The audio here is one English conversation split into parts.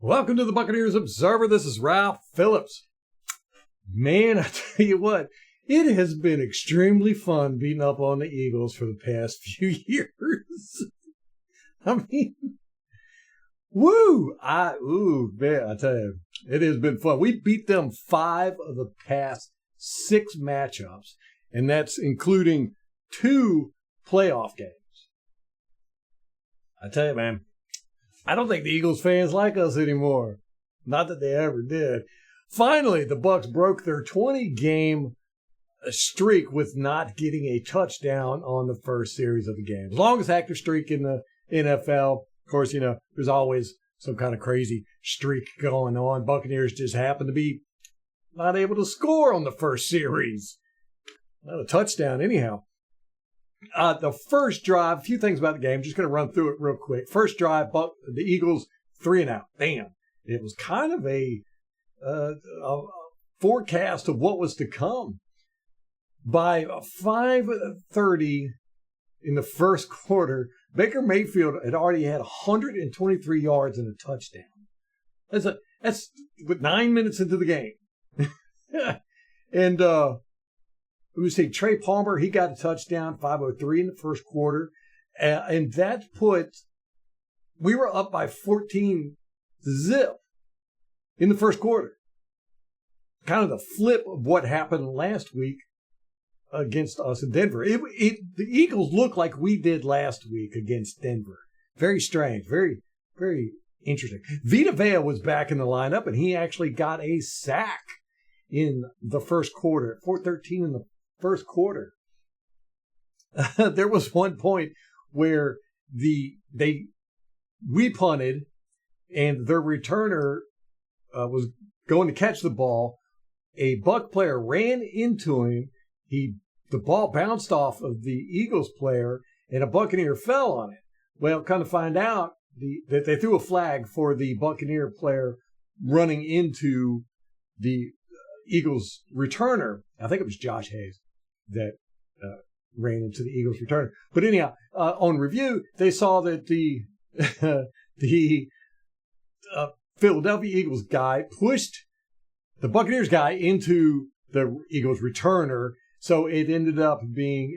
Welcome to the Buccaneers Observer. This is Ralph Phillips. Man, I tell you what, it has been extremely fun beating up on the Eagles for the past few years. I mean, man, I tell you, it has been fun. We beat them 5 of the past 6 matchups, and that's including 2 playoff games. I tell you, man, I don't think the Eagles fans like us anymore. Not that they ever did. Finally, the Bucs broke their 20-game streak with not getting a touchdown on the first series of the game. Longest active streak in the NFL. Of course, you know, there's always some kind of crazy streak going on. Buccaneers just happen to be not able to score on the first series. Not a touchdown anyhow. The first drive, a few things about the game. Just going to run through it real quick. First drive, the Eagles 3-and-out. Bam. It was kind of a forecast of what was to come. By 5:30 in the first quarter, Baker Mayfield had already had 123 yards and a touchdown. That's with 9 minutes into the game. And let me see, Trey Palmer, he got a touchdown, 5:03 in the first quarter. And that we were up by 14-0 in the first quarter. Kind of the flip of what happened last week against us in Denver. The Eagles look like we did last week against Denver. Very strange, very, very interesting. Vita Vea was back in the lineup, and he actually got a sack in the first quarter, 4:13 in the first quarter. There was one point where we punted, and their returner was going to catch the ball. A Buck player ran into him. The ball bounced off of the Eagles player, and a Buccaneer fell on it. Well, kind of find out that they threw a flag for the Buccaneer player running into the Eagles returner. I think it was Josh Hayes that ran into the Eagles returner. But anyhow, on review, they saw that the Philadelphia Eagles guy pushed the Buccaneers guy into the Eagles returner. So it ended up being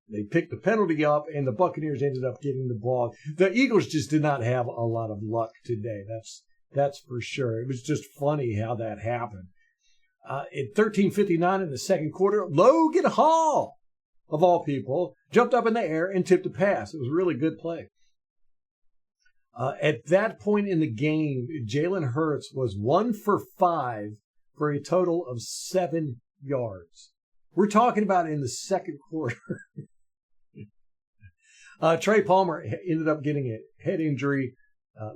they picked the penalty up, and the Buccaneers ended up getting the ball. The Eagles just did not have a lot of luck today. That's for sure. It was just funny how that happened. At 13:59 in the second quarter, Logan Hall, of all people, jumped up in the air and tipped a pass. It was a really good play. At that point in the game, Jalen Hurts was 1 for 5 for a total of 7 yards. We're talking about in the second quarter. Trey Palmer ended up getting a head injury,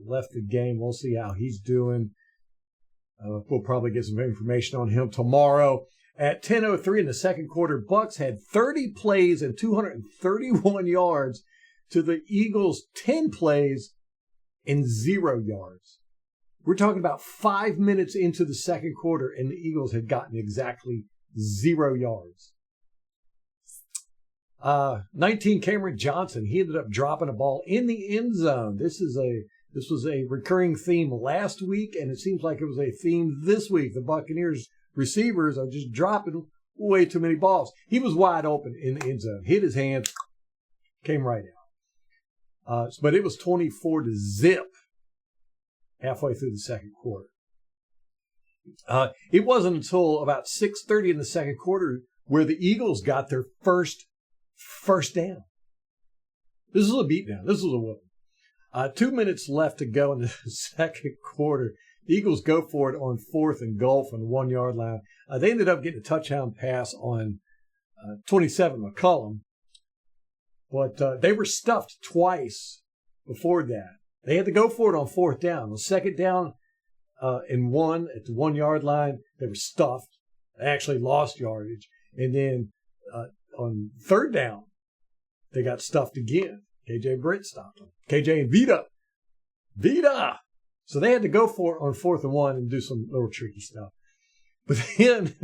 left the game. We'll see how he's doing. We'll probably get some information on him tomorrow. At 10:03 in the second quarter, Bucs had 30 plays and 231 yards to the Eagles' 10 plays and 0 yards. We're talking about 5 minutes into the second quarter, and the Eagles had gotten exactly 0 yards. 19 Cameron Johnson, he ended up dropping a ball in the end zone. This was a recurring theme last week, and it seems like it was a theme this week. The Buccaneers receivers are just dropping way too many balls. He was wide open in the end zone, hit his hand, came right out. But it was 24-0 halfway through the second quarter. It wasn't until about 6:30 in the second quarter where the Eagles got their first down. This is a beatdown. This was a whooping. 2 minutes left to go in the second quarter. The Eagles go for it on 4th and goal from the 1 yard line. They ended up getting a touchdown pass on 27 McCullum, but they were stuffed twice before that. They had to go for it on 4th down. The second down and 1 at the 1 yard line, they were stuffed. They actually lost yardage. And then on 3rd down, they got stuffed again. KJ Britt stopped them. KJ and Vita. So they had to go for it on 4th and 1 and do some little tricky stuff. But then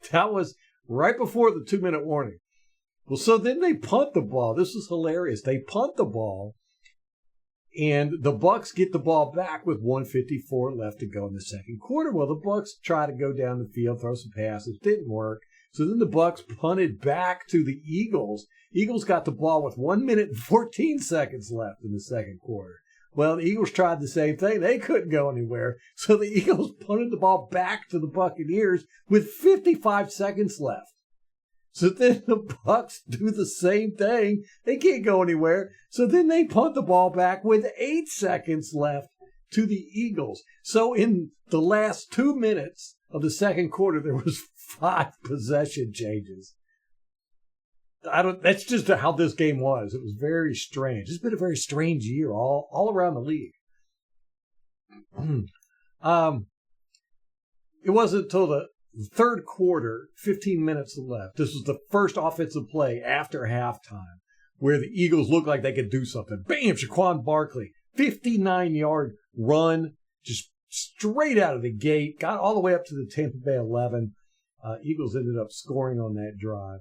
that was right before the 2-minute warning. Well, so then they punt the ball. This was hilarious. They punt the ball, And the Bucs get the ball back with 1:54 left to go in the second quarter. Well, the Bucs try to go down the field, throw some passes. Didn't work. So then the Bucs punted back to the Eagles. Eagles got the ball with 1 minute and 14 seconds left in the second quarter. Well, the Eagles tried the same thing. They couldn't go anywhere. So the Eagles punted the ball back to the Buccaneers with 55 seconds left. So then the Bucs do the same thing. They can't go anywhere. So then they punt the ball back with 8 seconds left to the Eagles. So in the last 2 minutes of the second quarter, there was 5 possession changes. That's just how this game was. It was very strange. It's been a very strange year all around the league. It wasn't until the third quarter, 15 minutes left. This was the first offensive play after halftime where the Eagles looked like they could do something. Bam! Saquon Barkley, 59-yard run, just straight out of the gate, got all the way up to the Tampa Bay 11. Eagles ended up scoring on that drive.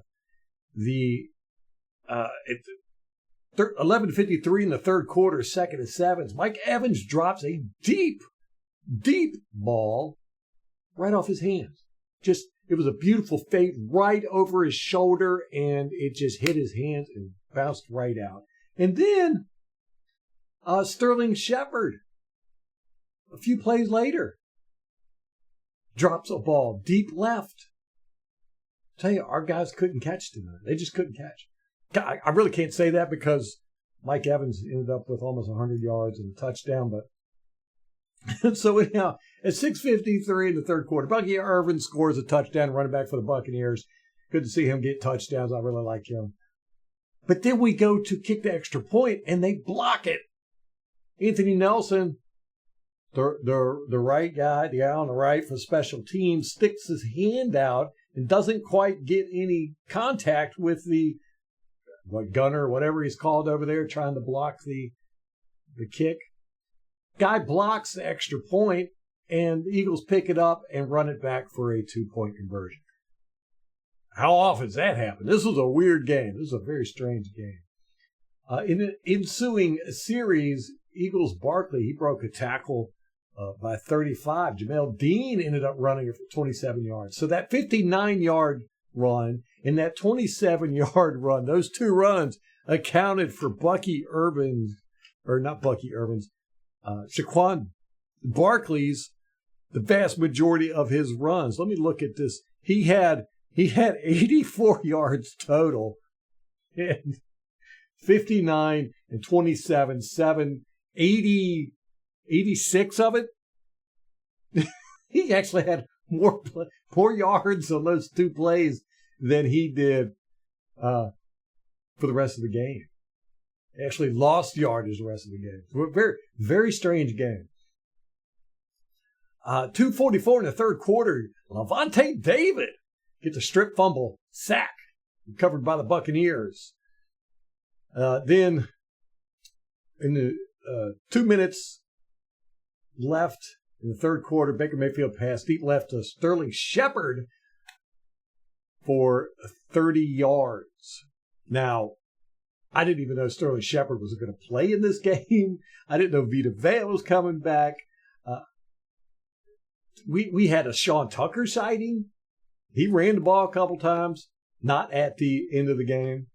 11:53 in the third quarter, 2nd and 7. Mike Evans drops a deep ball right off his hands. It was a beautiful fade right over his shoulder, and it just hit his hands and bounced right out. And then Sterling Shepard, a few plays later, drops a ball deep left. I tell you, our guys couldn't catch tonight. They just couldn't catch. I really can't say that because Mike Evans ended up with almost 100 yards and a touchdown. But so anyhow, at 6:53 in the third quarter, Bucky Irvin scores a touchdown, running back for the Buccaneers. Good to see him get touchdowns. I really like him. But then we go to kick the extra point, and they block it. Anthony Nelson, the right guy, the guy on the right for special teams, sticks his hand out and doesn't quite get any contact with the gunner, whatever he's called over there, trying to block the kick. Guy blocks the extra point, and the Eagles pick it up and run it back for a 2-point conversion. How often does that happen? This was a weird game. This was a very strange game. In the ensuing series, Eagles Barkley, he broke a tackle by 35. Jamel Dean ended up running it for 27 yards. So that 59-yard run and that 27-yard run, those two runs accounted for Saquon Barkley's, the vast majority of his runs. Let me look at this. He had 84 yards total, and 59 and 27, 86 of it. He actually had more yards on those two plays than he did for the rest of the game. He actually lost yardage the rest of the game. Very, very strange game. 2:44 in the third quarter, Lavonte David gets a strip fumble sack covered by the Buccaneers. Then in the 2 minutes left in the third quarter, Baker Mayfield passed deep left to Sterling Shepard for 30 yards. Now, I didn't even know Sterling Shepard was going to play in this game. I didn't know Vita Vea was coming back. We had a Sean Tucker sighting. He ran the ball a couple times, not at the end of the game.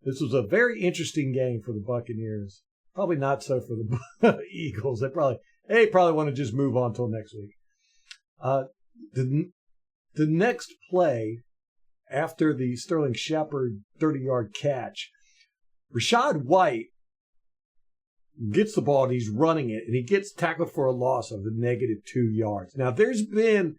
This was a very interesting game for the Buccaneers. Probably not so for the Eagles. They probably want to just move on till next week. The next play after the Sterling Shepard 30-yard catch, Rachaad White gets the ball and he's running it, and he gets tackled for a loss of the -2 yards. Now, there's been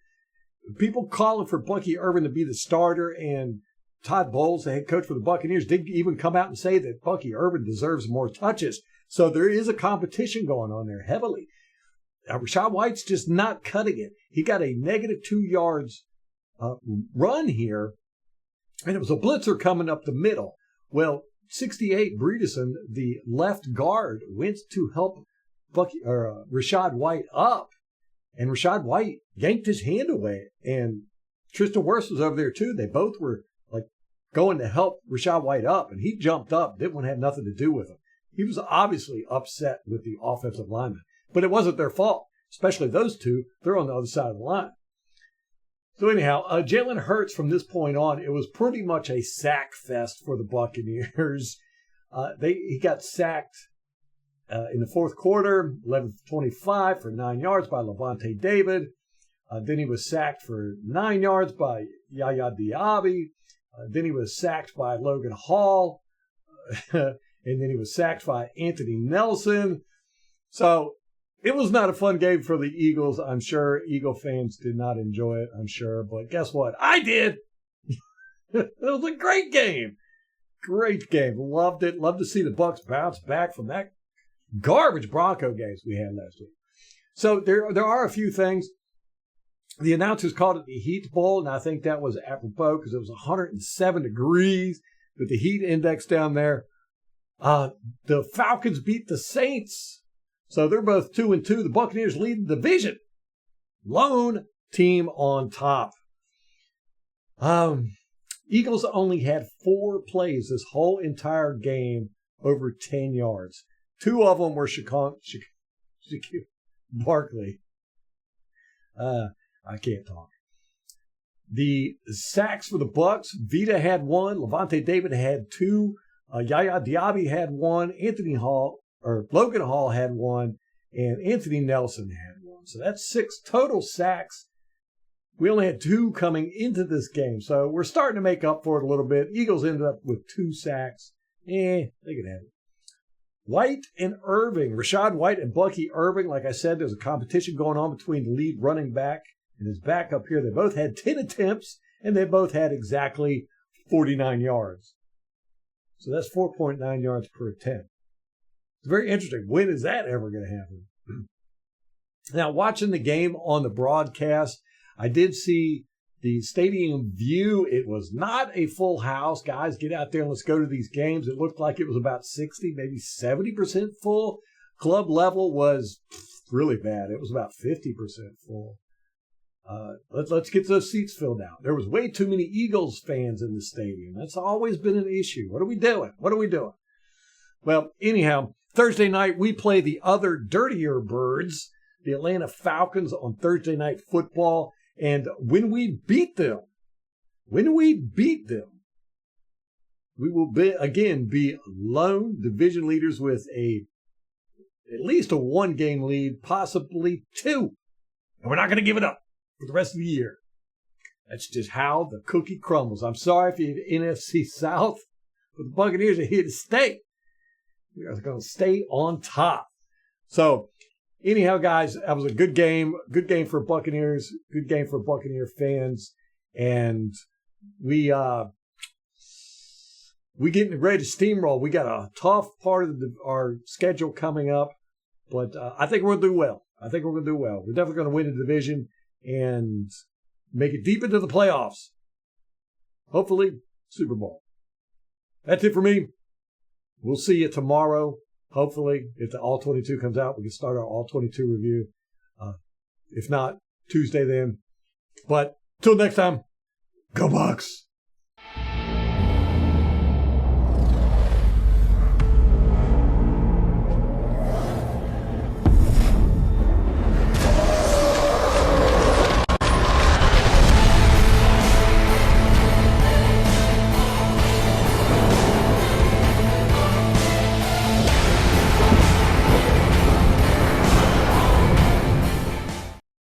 people calling for Bucky Irvin to be the starter, and Todd Bowles, the head coach for the Buccaneers, did even come out and say that Bucky Irvin deserves more touches. So there is a competition going on there heavily. Rachaad White's just not cutting it. He got a -2 yards run here, and it was a blitzer coming up the middle. Well, 68 Bredesen, the left guard, went to help Rachaad White up, and Rachaad White yanked his hand away, and Tristan Wirfs was over there too. They both were like going to help Rachaad White up, and he jumped up, didn't want to have nothing to do with him. He was obviously upset with the offensive lineman, but it wasn't their fault, especially those two. They're on the other side of the line. So anyhow, Jalen Hurts, from this point on, it was pretty much a sack fest for the Buccaneers. He got sacked in the fourth quarter, 11-25 for 9 yards by Levante David. Then he was sacked for 9 yards by Yaya Diaby. Then he was sacked by Logan Hall. And then he was sacked by Anthony Nelson. So it was not a fun game for the Eagles, I'm sure. Eagle fans did not enjoy it, I'm sure. But guess what? I did. It was a great game. Great game. Loved it. Loved to see the Bucs bounce back from that garbage Bronco games we had last week. So there are a few things. The announcers called it the Heat Bowl, and I think that was apropos because it was 107 degrees with the heat index down there. The Falcons beat the Saints, so they're both 2-2. The Buccaneers lead the division. Lone team on top. Eagles only had 4 plays this whole entire game over 10 yards. 2 of them were Shaquille Barkley. I can't talk. The sacks for the Bucs, Vita had 1, Levante David had 2, Yaya Diaby had 1, Logan Hall had 1, and Anthony Nelson had 1. So that's 6 total sacks. We only had 2 coming into this game, so we're starting to make up for it a little bit. Eagles ended up with 2 sacks. They could have it. White and Irving, Rashad White and Bucky Irving. Like I said, there's a competition going on between the lead running back and his backup here. They both had 10 attempts, and they both had exactly 49 yards. So that's 4.9 yards per attempt. It's very interesting. When is that ever going to happen? Now, watching the game on the broadcast, I did see the stadium view. It was not a full house. Guys, get out there and let's go to these games. It looked like it was about 60, maybe 70% full. Club level was really bad. It was about 50% full. Let's get those seats filled out. There was way too many Eagles fans in the stadium. That's always been an issue. What are we doing? Well, anyhow, Thursday night we play the other dirtier birds, the Atlanta Falcons, on Thursday Night Football. And when we beat them, we will be lone division leaders with at least a 1-game lead, possibly 2. And we're not going to give it up for the rest of the year. That's just how the cookie crumbles. I'm sorry if you're NFC South, but the Buccaneers are here to stay. We are going to stay on top. So, anyhow, guys, that was a good game. Good game for Buccaneers. Good game for Buccaneer fans. And we getting ready to steamroll. We got a tough part of our schedule coming up, but I think we're going to do well. We're definitely going to win the division and make it deep into the playoffs. Hopefully, Super Bowl. That's it for me. We'll see you tomorrow. Hopefully, if the All-22 comes out, we can start our All-22 review. If not, Tuesday then. But till next time, go Bucs!